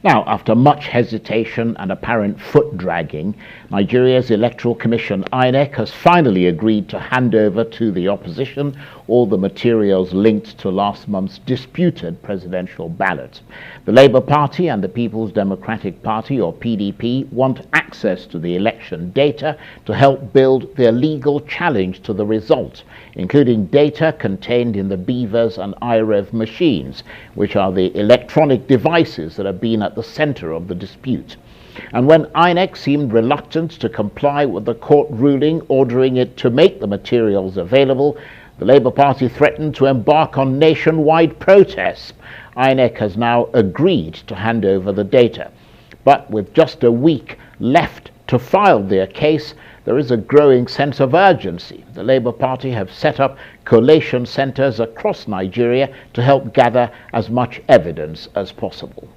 Now, after much hesitation and apparent foot-dragging, Nigeria's Electoral Commission, INEC, has finally agreed to hand over to the opposition all the materials linked to last month's disputed presidential ballot. The Labour Party and the People's Democratic Party, or PDP, want access to the election data to help build their legal challenge to the result, including data contained in the BVAS and IREV machines, which are the electronic devices that have been at the center of the dispute. And when INEC seemed reluctant to comply with the court ruling ordering it to make the materials available, the Labour Party threatened to embark on nationwide protests. INEC has now agreed to hand over the data. But with just a week left to file their case, there is a growing sense of urgency. The Labour Party have set up collation centres across Nigeria to help gather as much evidence as possible.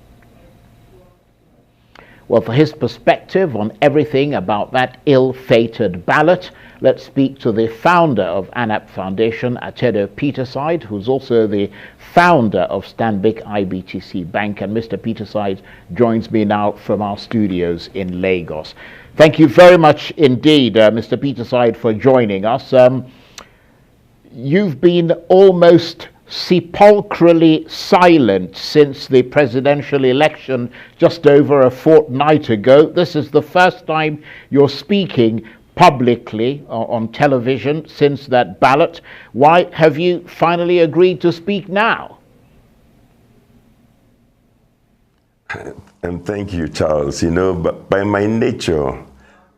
Well, for his perspective on everything about that ill-fated ballot, let's speak to the founder of ANAP Foundation, Atedo Peterside, who's also the founder of Stanbic IBTC Bank. And Mr. Peterside joins me now from our studios in Lagos. Thank you very much indeed, Mr. Peterside, for joining us. You've been almost sepulchrally silent since the presidential election just over a fortnight ago. This is the first time you're speaking publicly on television since that ballot. Why have you finally agreed to speak now? And thank you, Charles. You know, but by my nature,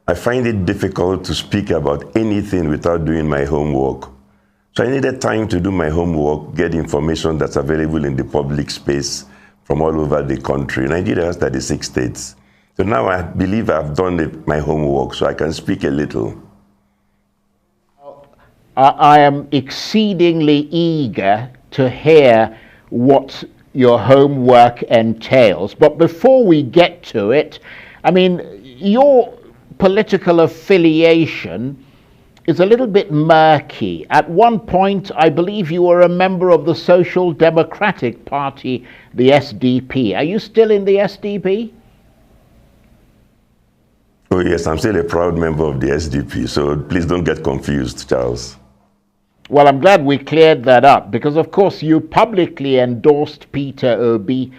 I find it difficult to speak about anything without doing my homework. So I needed time to do my homework, get information that's available in the public space from all over the country. Nigeria has 36 states. So now I believe I've done my homework, so I can speak a little. I am exceedingly eager to hear what your homework entails. But before we get to it, I mean, your political affiliation is a little bit murky. At one point, I believe you were a member of the Social Democratic Party, the SDP. Are you still in the SDP? Oh yes, I'm still a proud member of the SDP, so please don't get confused, Charles. Well, I'm glad we cleared that up, because of course you publicly endorsed Peter Obi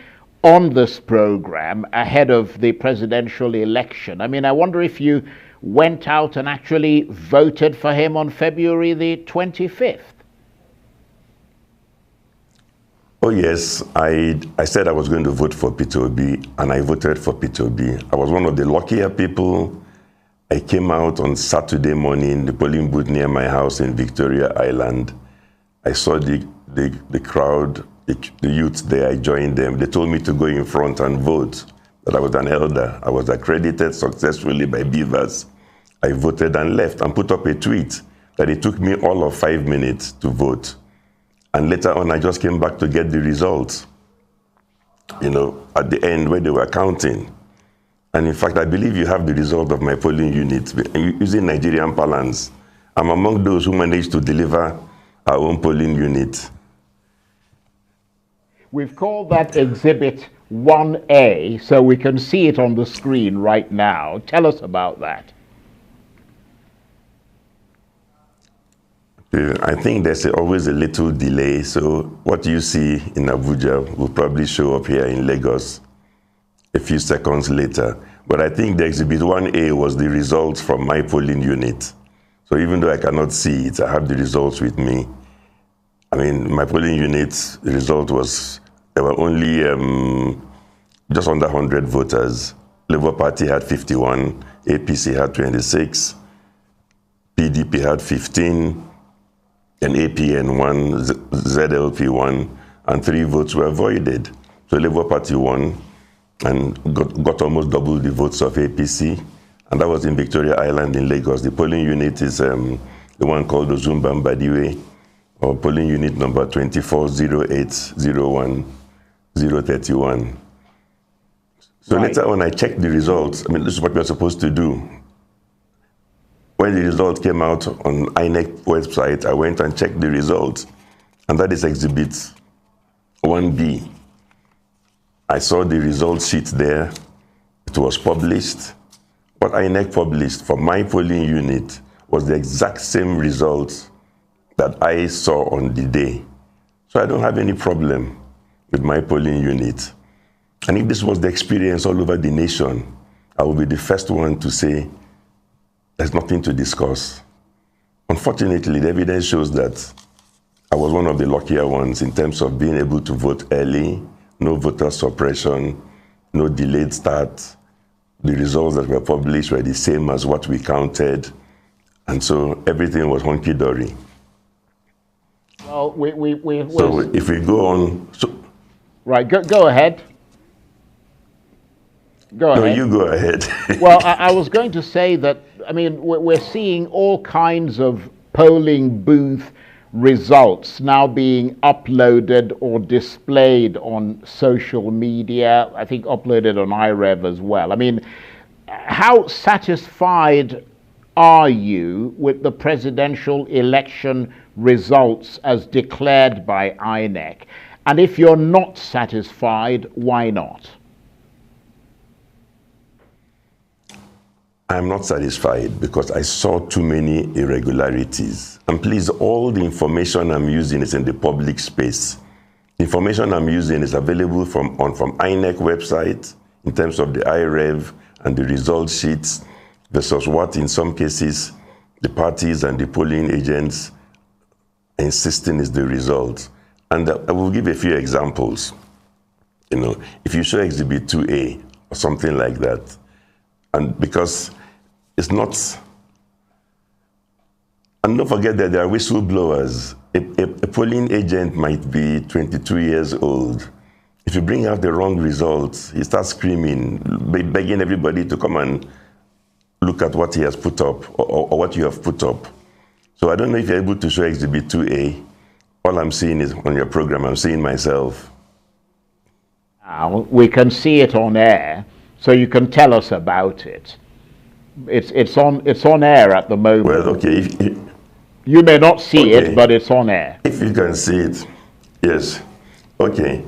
on this program ahead of the presidential election. I mean, I wonder if you went out and actually voted for him on February the 25th. Oh yes, I said I was going to vote for Peter Obi, and I voted for Peter Obi. I was one of the luckier people. I came out on Saturday morning, the polling booth near my house in Victoria Island. I saw the crowd, the youth there. I joined them. They told me to go in front and vote, that I was an elder. I was accredited successfully by BVAS. I voted and left and put up a tweet that it took me all of 5 minutes to vote. And later on, I just came back to get the results, you know, at the end where they were counting. And in fact, I believe you have the result of my polling unit. Using Nigerian parlance, I'm among those who managed to deliver our own polling unit. We've called that Exhibit 1A, so we can see it on the screen right now. Tell us about that. I think there's always a little delay, so what you see in Abuja will probably show up here in Lagos a few seconds later. But I think the Exhibit 1A was the results from my polling unit. So even though I cannot see it, I have the results with me. I mean, my polling unit's result was, there were only just under 100 voters. Labour Party had 51, APC had 26, PDP had 15, and APN 1, ZLP 1, and 3 votes were voided. So Labour Party won and got almost double the votes of APC, and that was in Victoria Island in Lagos. The polling unit is the one called Ozumba Mbadiwe, or polling unit number 240801031. So right. Later on, I checked the results. I mean, this is what we're supposed to do. When the result came out on INEC website, I went and checked the results, and that is Exhibit 1B. I saw the result sheet there. It was published. What INEC published for my polling unit was the exact same results that I saw on the day. So I don't have any problem with my polling unit. And if this was the experience all over the nation, I will be the first one to say there's nothing to discuss. Unfortunately, the evidence shows that I was one of the luckier ones in terms of being able to vote early, no voter suppression, no delayed start. The results that were published were the same as what we counted. And so everything was hunky-dory. Well, so if we go on... Right, go ahead. Go ahead. No, you go ahead. Well, I was going to say that, I mean, we're seeing all kinds of polling booth results now being uploaded or displayed on social media, I think uploaded on iRev as well. I mean, how satisfied are you with the presidential election results as declared by INEC? And if you're not satisfied, why not? I'm not satisfied because I saw too many irregularities. And please, all the information I'm using is in the public space. The information I'm using is available from INEC website in terms of the iRev and the result sheets versus what in some cases the parties and the polling agents are insisting is the result. And I will give a few examples. You know, if you show Exhibit 2A or something like that, and because it's not, and don't forget that there are whistleblowers. A polling agent might be 22 years old. If you bring out the wrong results, he starts screaming, begging everybody to come and look at what he has put up or what you have put up. So I don't know if you're able to show Exhibit 2A. All I'm seeing is on your program, I'm seeing myself. Now, we can see it on air, so you can tell us about it. It's on air at the moment. Well, okay. You may not see it, but it's on air. If you can see it, yes. Okay.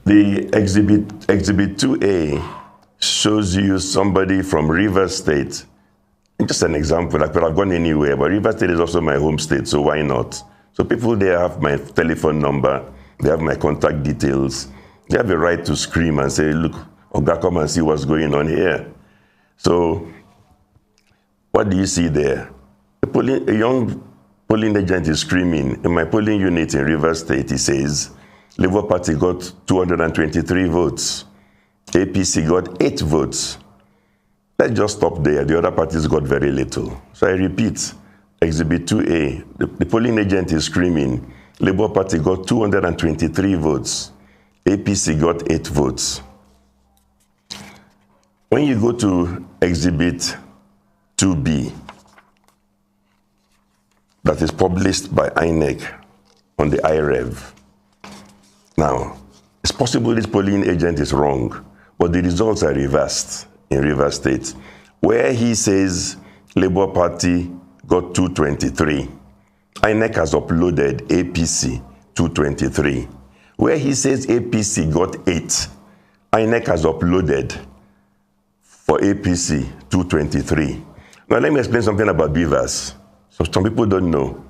The Exhibit 2A shows you somebody from Rivers State. Just an example, I could have gone anywhere, but Rivers State is also my home state, so why not? So people there have my telephone number, they have my contact details, they have a right to scream and say, look, Oga, come and see what's going on here. So what do you see there? A young polling agent is screaming. In my polling unit in Rivers State, he says, Labour Party got 223 votes. APC got 8 votes. Let's just stop there. The other parties got very little. So I repeat, Exhibit 2A, the polling agent is screaming, Labour Party got 223 votes. APC got 8 votes. When you go to Exhibit 2B, that is published by INEC on the iRev. Now, it's possible this polling agent is wrong, but the results are reversed in Rivers State, where he says Labour Party got 223. INEC has uploaded APC 223. Where he says APC got 8, INEC has uploaded for APC 223. Now let me explain something about Beavers. So some people don't know.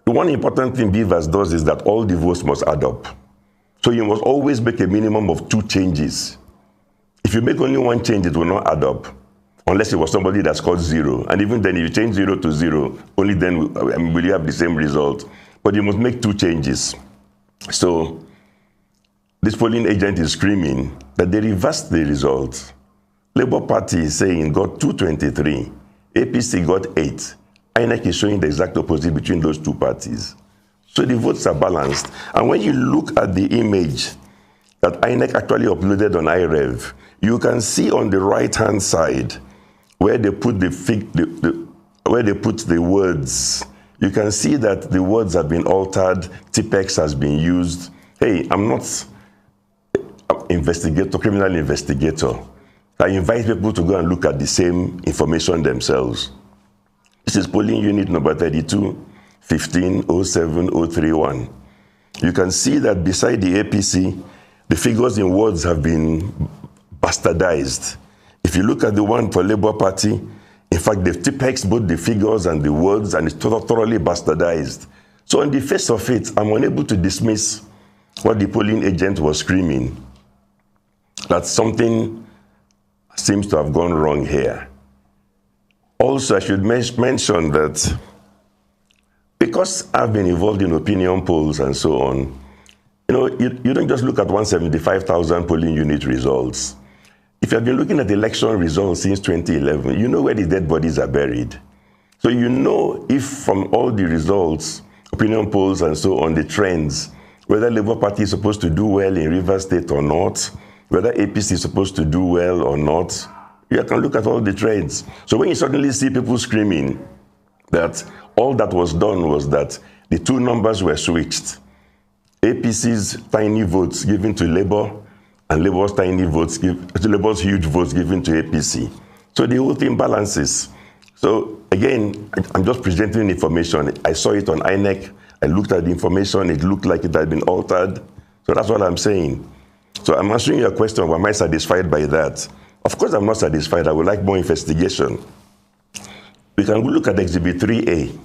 The one important thing Beavers does is that all the votes must add up. So you must always make a minimum of 2 changes. If you make only 1 change, it will not add up, unless it was somebody that scored 0. And even then, if you change 0 to 0, only then will you have the same result. But you must make 2 changes. So this polling agent is screaming that they reversed the results. Labour Party is saying got 223. APC got 8. INEC is showing the exact opposite between those 2 parties. So the votes are balanced. And when you look at the image that INEC actually uploaded on iRev, you can see on the right-hand side where they put where they put the words. You can see that the words have been altered. Tipex has been used. Hey, I'm not an criminal investigator. I invite people to go and look at the same information themselves. This is polling unit number 32, 15 07 031. You can see that beside the APC, the figures in words have been bastardized. If you look at the one for Labour Party, in fact, they've tipexed both the figures and the words, and it's thoroughly bastardized. So on the face of it, I'm unable to dismiss what the polling agent was screaming, that something seems to have gone wrong here. Also, I should mention that because I've been involved in opinion polls and so on, you don't just look at 175,000 polling unit results. If you have been looking at election results since 2011, you know where the dead bodies are buried. So you know if from all the results, opinion polls and so on, the trends, whether Labour Party is supposed to do well in Rivers State or not, whether APC is supposed to do well or not, you can look at all the trends. So when you suddenly see people screaming that all that was done was that the two numbers were switched, APC's tiny votes given to Labour and Labour's Labour's huge votes given to APC. So the whole thing balances. So again, I'm just presenting information. I saw it on INEC. I looked at the information. It looked like it had been altered. So that's what I'm saying. So I'm answering your question, am I satisfied by that? Of course I'm not satisfied. I would like more investigation. We can look at Exhibit 3A.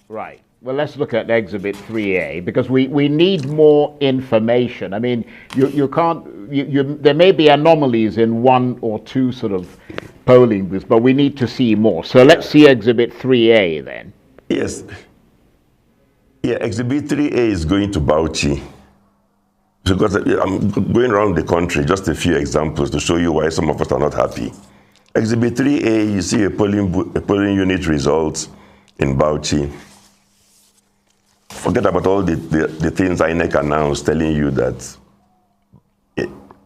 Right. Well, let's look at Exhibit 3A, because we need more information. I mean, you can't, there may be anomalies in one or two sort of polling booths, but we need to see more. So let's see Exhibit 3A then. Yes. Yeah, Exhibit 3A is going to Bauchi. Because I'm going around the country, just a few examples to show you why some of us are not happy. Exhibit 3A, you see a polling unit results in Bauchi. Forget about all the things INEC announced telling you that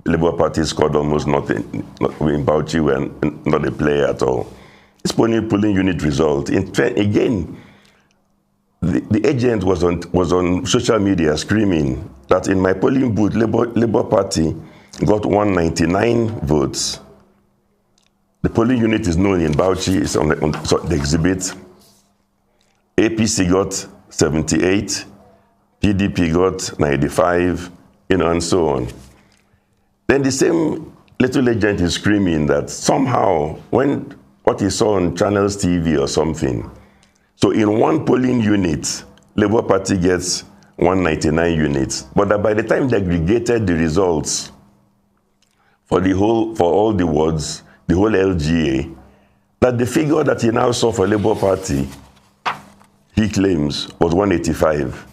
Labour Party scored almost nothing. In Bauchi, we're not a player at all. It's polling unit result. Again, the agent was on social media screaming that in my polling booth, Labour Party got 199 votes. The polling unit is known in Bauchi, it's on the exhibit. APC got 78, PDP got 95, and so on. Then the same little agent is screaming that somehow, what he saw on Channels TV or something, so in one polling unit, Labour Party gets 199 units, but that by the time they aggregated the results for all the wards, the whole LGA, that the figure that he now saw for Labour Party, he claims, was 185.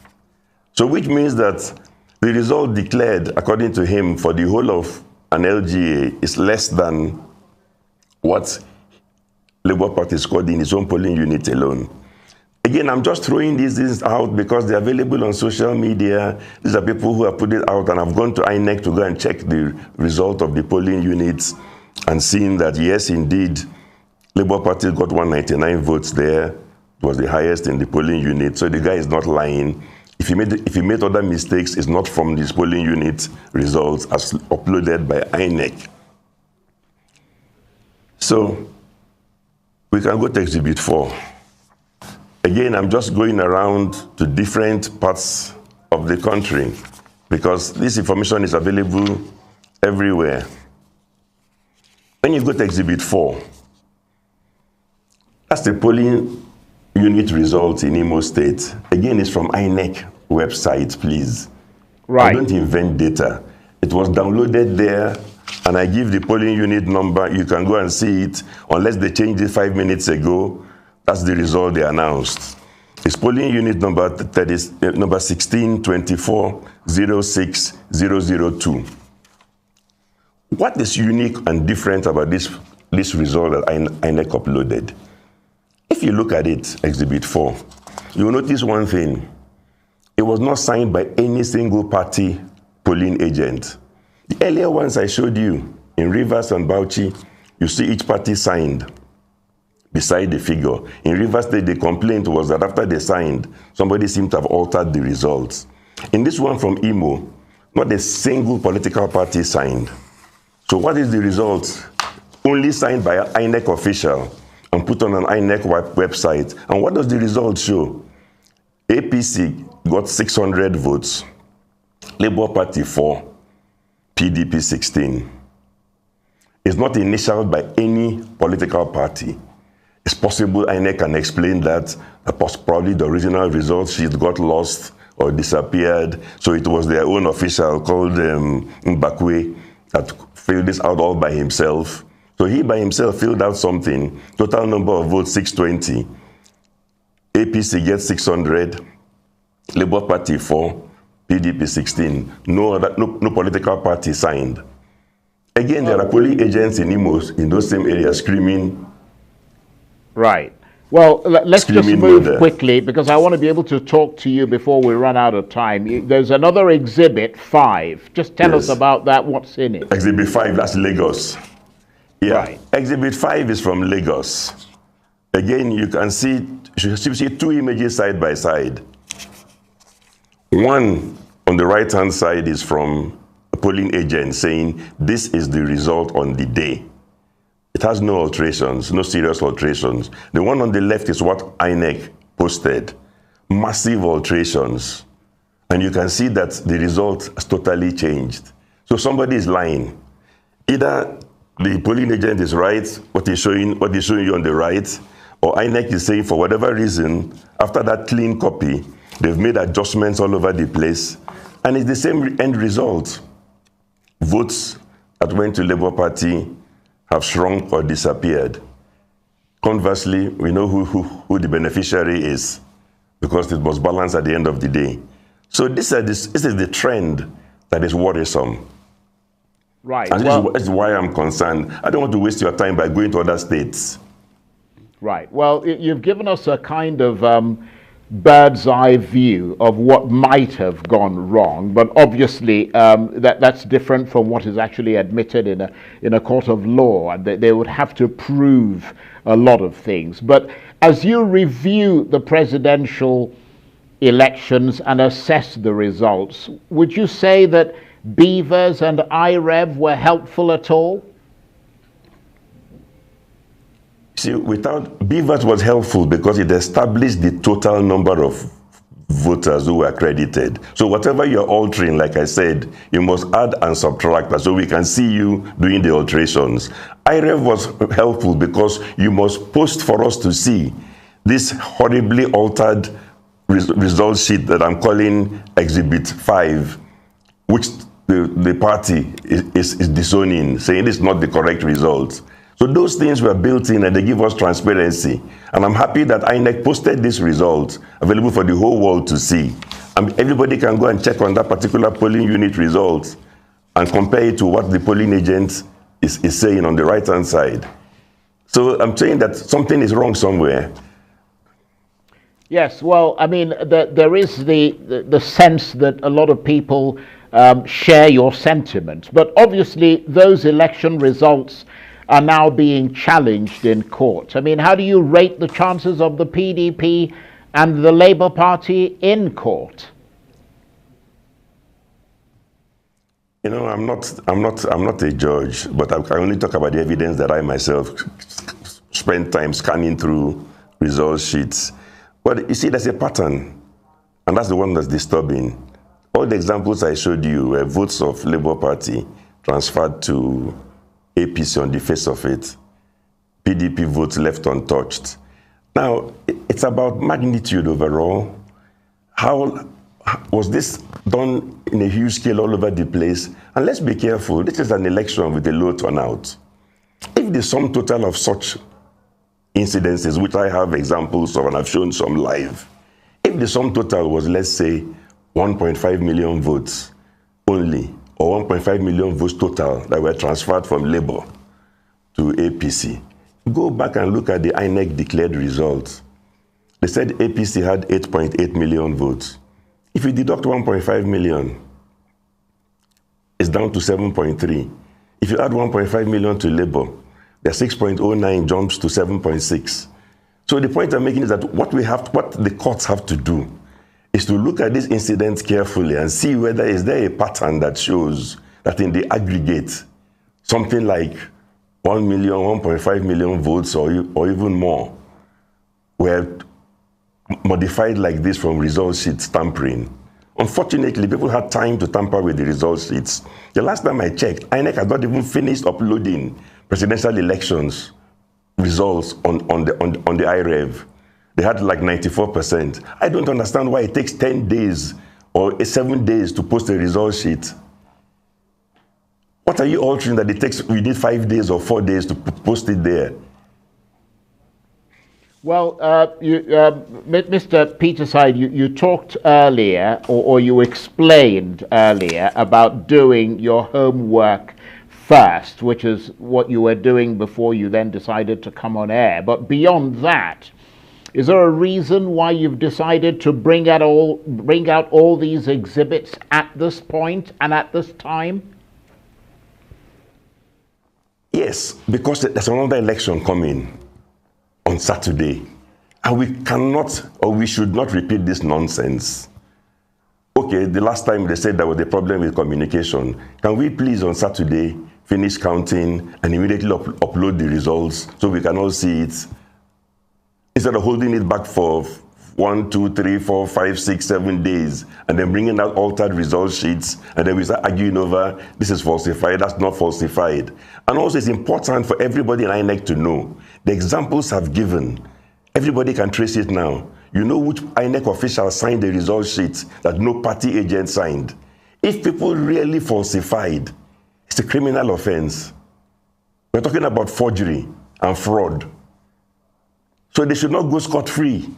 So which means that the result declared, according to him, for the whole of an LGA is less than what Labour Party scored in its own polling unit alone. Again, I'm just throwing these things out because they're available on social media. These are people who have put it out, and I've gone to INEC to go and check the result of the polling units and seen that, yes, indeed, Labour Party got 199 votes there. It was the highest in the polling unit, so the guy is not lying. If he made other mistakes, it's not from this polling unit results as uploaded by INEC. So we can go to Exhibit 4. Again, I'm just going around to different parts of the country because this information is available everywhere. When you go to Exhibit 4, that's the polling unit results in Imo State. Again, it's from INEC website, please. Right. I don't invent data. It was downloaded there, and I give the polling unit number. You can go and see it, unless they changed it 5 minutes ago. That's the result they announced. It's polling unit number 1624060002. What is unique and different about this result that INEC uploaded? If you look at it, Exhibit 4, you will notice one thing. It was not signed by any single party polling agent. The earlier ones I showed you, in Rivers and Bauchi, you see each party signed beside the figure. In Rivers State, the complaint was that after they signed, somebody seemed to have altered the results. In this one from Imo, not a single political party signed. So what is the result? Only signed by an INEC official and put on an INEC website. And what does the result show? APC got 600 votes, Labour Party 4, PDP 16. It's not initialed by any political party. It's possible INEC can explain that probably the original result sheet got lost or disappeared, so it was their own official called Mbakwe that filled this out all by himself. So he by himself filled out something, total number of votes 620, APC gets 600, Labour Party 4, PDP 16. No political party signed. Again, there are polling agents in Imo, in those same areas, screaming. Right. Well, let's just move quickly, because I want to be able to talk to you before we run out of time. There's another exhibit, 5. Just tell us about that, what's in it. Exhibit 5, that's Lagos. Yeah. Right. Exhibit 5 is from Lagos. Again, you can see 2 images side by side. One on the right-hand side is from a polling agent saying, this is the result on the day. It has no alterations, no serious alterations. The one on the left is what INEC posted. Massive alterations. And you can see that the result has totally changed. So somebody is lying. Either the polling agent is right, what he's showing you on the right, or INEC is saying for whatever reason, after that clean copy, they've made adjustments all over the place, and it's the same end result. Votes that went to Labour Party have shrunk or disappeared. Conversely, we know who the beneficiary is, because it was balanced at the end of the day. So this is the trend that is worrisome. Right. And this is why I'm concerned. I don't want to waste your time by going to other states. Right. Well, you've given us a kind of bird's eye view of what might have gone wrong, but obviously that's different from what is actually admitted in a court of law, and they would have to prove a lot of things. But as you review the presidential elections and assess the results, would you say that Beavers and IREV were helpful at all? See, Beavers was helpful because it established the total number of voters who were accredited. So whatever you're altering, like I said, you must add and subtract that so we can see you doing the alterations. IREV was helpful because you must post for us to see this horribly altered result sheet that I'm calling Exhibit 5, which the party is disowning, saying it's not the correct result. So those things were built in and they give us transparency. And I'm happy that INEC posted this result available for the whole world to see. And everybody can go and check on that particular polling unit result and compare it to what the polling agent is saying on the right-hand side. So I'm saying that something is wrong somewhere. Yes, well, I mean, there is the sense that a lot of people share your sentiment. But obviously, those election results are now being challenged in court. I mean, how do you rate the chances of the PDP and the Labour Party in court? You know, I'm not a judge, but I only talk about the evidence that I myself spent time scanning through result sheets. But you see, there's a pattern, and that's the one that's disturbing. All the examples I showed you were votes of Labour Party transferred to APC on the face of it. PDP votes left untouched. Now, it's about magnitude overall. How was this done in a huge scale all over the place? And let's be careful, this is an election with a low turnout. If the sum total of such incidences, which I have examples of and I've shown some live, if the sum total was, let's say, 1.5 million votes only, or 1.5 million votes total that were transferred from Labour to APC, go back and look at the INEC declared results. They said APC had 8.8 million votes. If you deduct 1.5 million, it's down to 7.3. If you add 1.5 million to Labour, the 6.09 jumps to 7.6. So the point I'm making is that what the courts have to do is to look at these incidents carefully and see whether is there a pattern that shows that in the aggregate, something like 1 million, 1.5 million votes or even more were modified like this from result sheet tampering, Unfortunately, people had time to tamper with the result sheets. The last time I checked, INEC has not even finished uploading presidential elections results on the IREV. They had like 94%. I don't understand why it takes 10 days or 7 days to post a result sheet. What are you altering that it takes, we need 5 days or 4 days to post it there? Well, Mr. Peterside, you talked earlier, or you explained earlier about doing your homework first, which is what you were doing before you then decided to come on air. But beyond that, is there a reason why you've decided to bring out all these exhibits at this point and at this time? Yes, because there's another election coming on Saturday, and we cannot or we should not repeat this nonsense. Okay, the last time they said there was a problem with communication. Can we please on Saturday finish counting and immediately upload the results so we can all see it? Instead of holding it back for 1, 2, 3, 4, 5, 6, 7 days, and then bringing out altered result sheets, and then we start arguing over, this is falsified, that's not falsified. And also it's important for everybody in INEC to know, the examples I've given, everybody can trace it now. You know which INEC official signed the result sheet that no party agent signed. If people really falsified, it's a criminal offense. We're talking about forgery and fraud. So they should not go scot-free.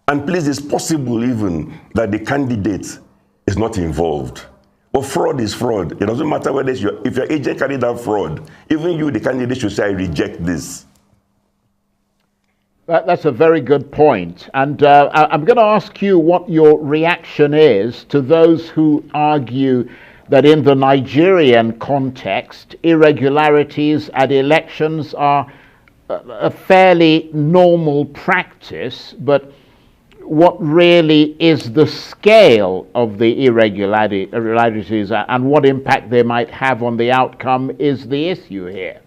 And please, it's possible even that the candidate is not involved. But fraud is fraud. It doesn't matter whether if your agent carried out fraud, even you, the candidate, should say, I reject this. That's a very good point. And I'm going to ask you what your reaction is to those who argue that in the Nigerian context, irregularities at elections are a fairly normal practice, but what really is the scale of the irregularities and what impact they might have on the outcome is the issue here.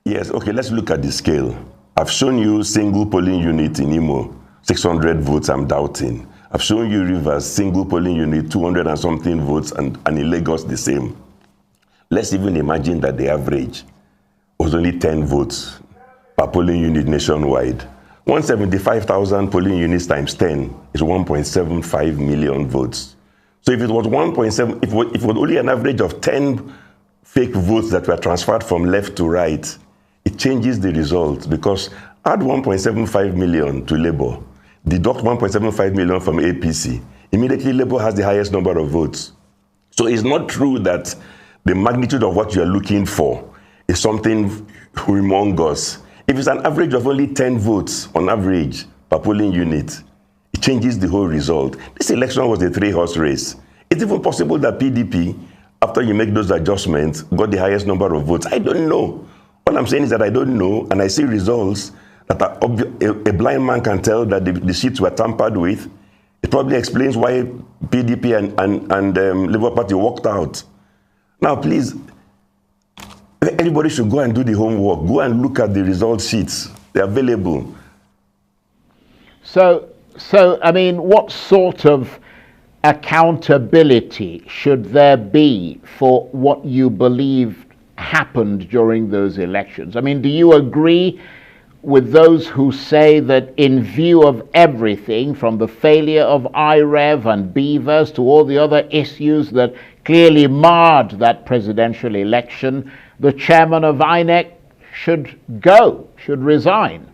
Yes, okay, let's look at the scale. I've shown you single polling unit in Imo, 600 votes, I'm doubting. I've shown you Rivers, single polling unit, 200 and something votes, and in Lagos the same. Let's even imagine that the average was only 10 votes per polling unit nationwide. 175,000 polling units times 10 is 1.75 million votes. So if it was 1.7, if it was only an average of 10 fake votes that were transferred from left to right, it changes the result, because add 1.75 million to Labour, deduct 1.75 million from APC, immediately Labour has the highest number of votes. So it's not true that the magnitude of what you're looking for is something humongous. If it's an average of only 10 votes on average per polling unit, it changes the whole result. This election was a 3-horse race. It's even possible that PDP, after you make those adjustments, got the highest number of votes. I don't know. All I'm saying is that I don't know, and I see results that a blind man can tell that the sheets were tampered with. It probably explains why PDP and Labour Party walked out. Now, please, everybody should go and do the homework. Go and look at the result sheets. They're available. So I mean, what sort of accountability should there be for what you believe happened during those elections? I mean, do you agree with those who say that in view of everything, from the failure of IREV and Beavers to all the other issues that clearly marred that presidential election, the chairman of INEC should resign?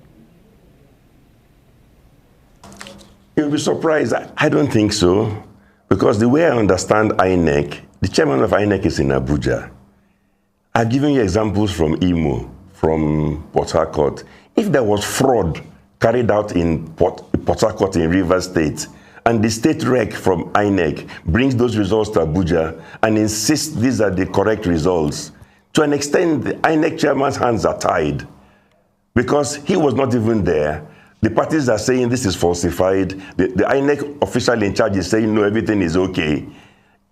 You'll be surprised. I don't think so. Because the way I understand INEC, the chairman of INEC is in Abuja. I've given you examples from Imo, from Port Harcourt. If there was fraud carried out in Port Harcourt in Rivers State, and the state rec from INEC brings those results to Abuja and insists these are the correct results, to an extent, the INEC chairman's hands are tied, because he was not even there. The parties are saying this is falsified. The INEC official in charge is saying, no, everything is okay.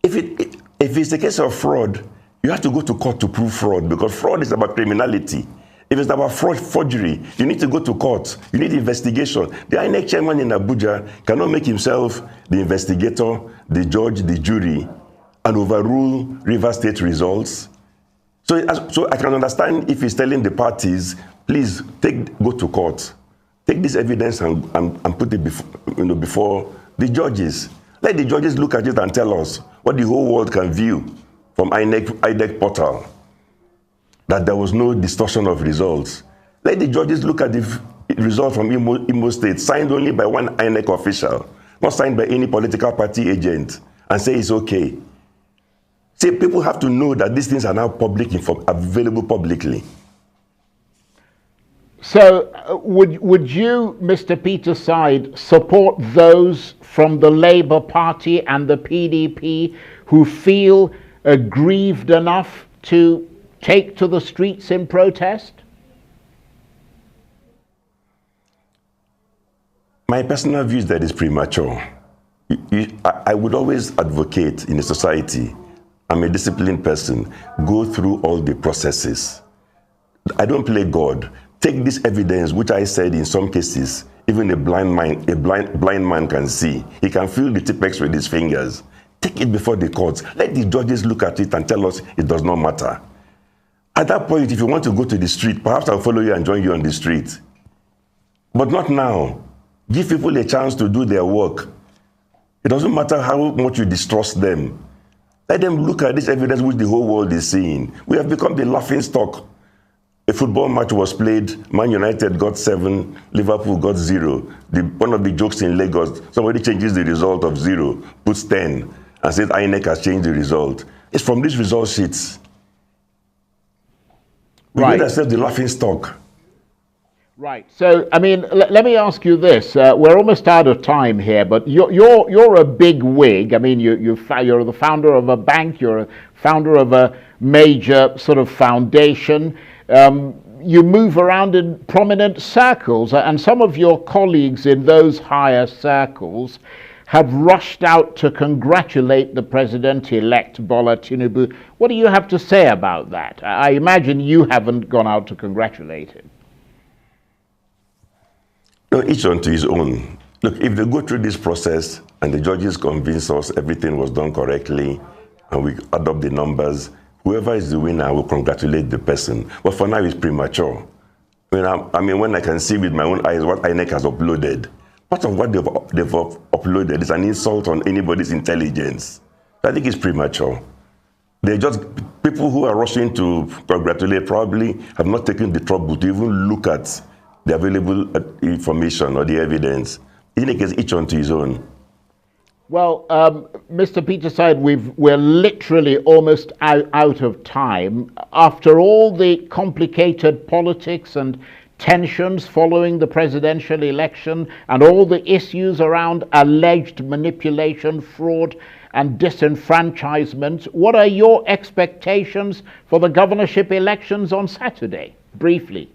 If it's a case of fraud, you have to go to court to prove fraud, because fraud is about criminality. If it's about forgery, you need to go to court. You need investigation. The INEC chairman in Abuja cannot make himself the investigator, the judge, the jury, and overrule Rivers State results. So I can understand if he's telling the parties, please go to court. Take this evidence and put it before the judges. Let the judges look at it and tell us what the whole world can view from INEC portal, that there was no distortion of results. Let the judges look at the result from Imo State, signed only by one INEC official, not signed by any political party agent, and say it's okay. See, people have to know that these things are now available publicly. So would you, Mr. Peterside, support those from the Labour Party and the PDP who feel aggrieved enough to take to the streets in protest? My personal view is that it's premature. I would always advocate in a society, I'm a disciplined person, go through all the processes. I don't play God. Take this evidence, which I said in some cases, even a blind man can see. He can feel the tipex with his fingers. Take it before the courts. Let the judges look at it and tell us it does not matter. At that point, if you want to go to the street, perhaps I'll follow you and join you on the street. But not now. Give people a chance to do their work. It doesn't matter how much you distrust them. Let them look at this evidence which the whole world is seeing. We have become the laughing stock. A football match was played, Man United got 7, Liverpool got 0. One of the jokes in Lagos, somebody changes the result of 0, puts 10, and says INEC has changed the result. It's from these result sheets. We made ourselves the laughing stock. Right. So, I mean, let me ask you this. We're almost out of time here, but you're a big wig. I mean, you're the founder of a bank. You're a founder of a major sort of foundation. You move around in prominent circles, and some of your colleagues in those higher circles have rushed out to congratulate the president-elect Bola Tinubu. What do you have to say about that? I imagine you haven't gone out to congratulate him. No, each unto his own. Look, if they go through this process and the judges convince us everything was done correctly and we add up the numbers, whoever is the winner will congratulate the person. But for now, it's premature. I mean, when I can see with my own eyes what INEC has uploaded, part of what they've uploaded is an insult on anybody's intelligence. I think it's premature. They're just people who are rushing to congratulate probably have not taken the trouble to even look at the available information or the evidence. In a case, each unto his own. Well, Mr. Peterside, we're literally almost out of time. After all the complicated politics and tensions following the presidential election and all the issues around alleged manipulation, fraud, and disenfranchisement, what are your expectations for the governorship elections on Saturday? Briefly.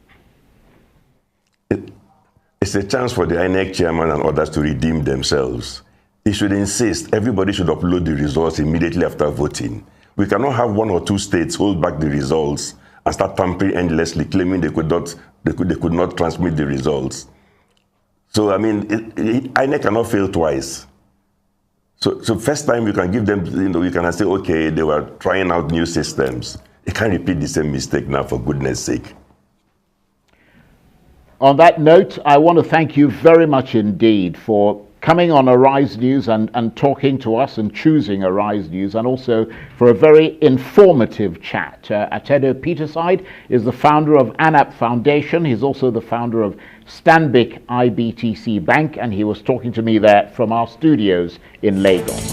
It's a chance for the INEC chairman and others to redeem themselves. He should insist everybody should upload the results immediately after voting. We cannot have 1 or 2 states hold back the results and start tampering endlessly, claiming they could not transmit the results. So, I mean, INEC cannot fail twice. So first time you can give them, you can say, okay, they were trying out new systems. They can't repeat the same mistake now, for goodness sake. On that note, I want to thank you very much indeed for coming on Arise News and talking to us and choosing Arise News, and also for a very informative chat. Atedo Peterside is the founder of ANAP Foundation. He's also the founder of Stanbic IBTC Bank, and he was talking to me there from our studios in Lagos.